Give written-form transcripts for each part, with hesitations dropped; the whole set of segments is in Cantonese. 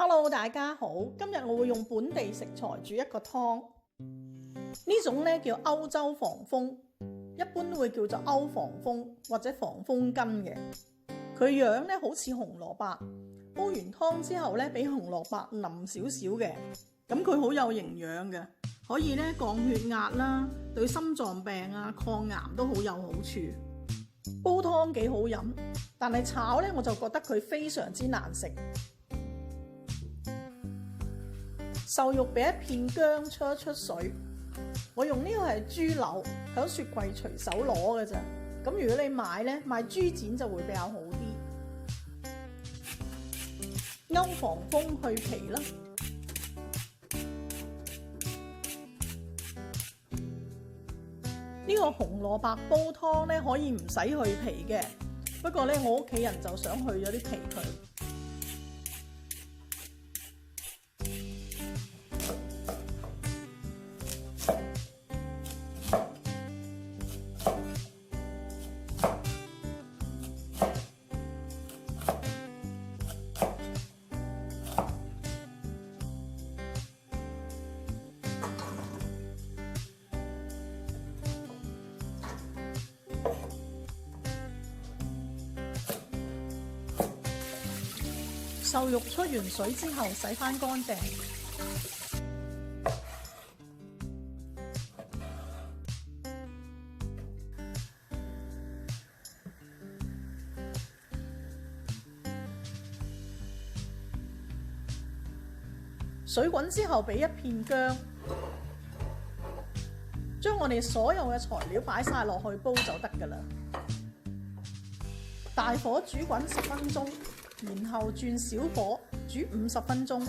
Hello， 大家好，今日我會用本地食材煮一個湯，呢種咧叫歐洲防風，一般會叫做歐防風或者防風根嘅。佢樣咧好似紅蘿蔔，煲完湯之後咧比紅蘿蔔腍少少嘅，咁佢好有營養嘅，可以咧降血壓啦，對心臟病啊、抗癌都好有好處。煲湯幾好飲，但係炒咧我就覺得佢非常之難食。瘦肉俾一片薑出一出水，我用呢個係豬柳，喺雪櫃隨手攞嘅咋。咁如果你買呢，買豬展就會比較好啲。歐防風去皮啦，呢個紅蘿蔔煲湯呢可以唔使去皮嘅，不過呢我屋企人就想去咗啲皮佢。瘦肉出完水之後洗返乾淨，水滾之後俾一片薑，將我哋所有嘅材料擺晒落去煲就得㗎喇。大火煮滾10分鐘。然後轉小火煮50分鐘。呢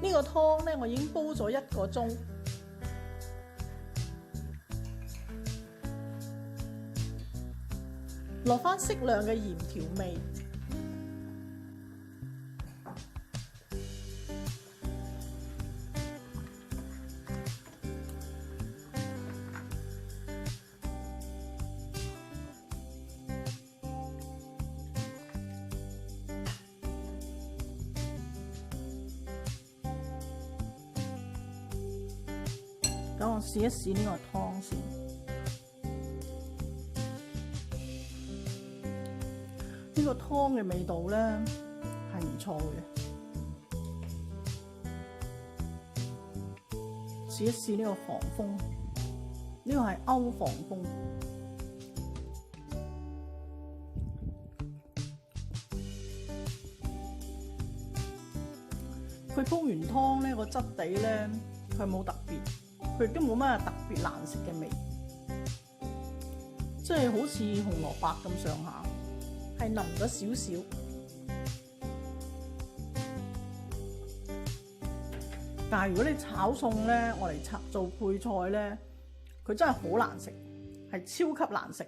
個湯呢，我已經煲咗1個鐘。落返適量嘅鹽調味。等我試一試呢個湯先。呢個湯嘅味道咧係唔錯嘅。試一試呢個防風，呢個係歐防風。佢煲完湯咧，個質地咧佢冇特別。佢亦都冇乜特別難食嘅味，即係好似紅蘿蔔咁上下，係腍咗少少。但係如果你炒餸咧，我嚟做配菜咧，佢真係好難食，係超級難食。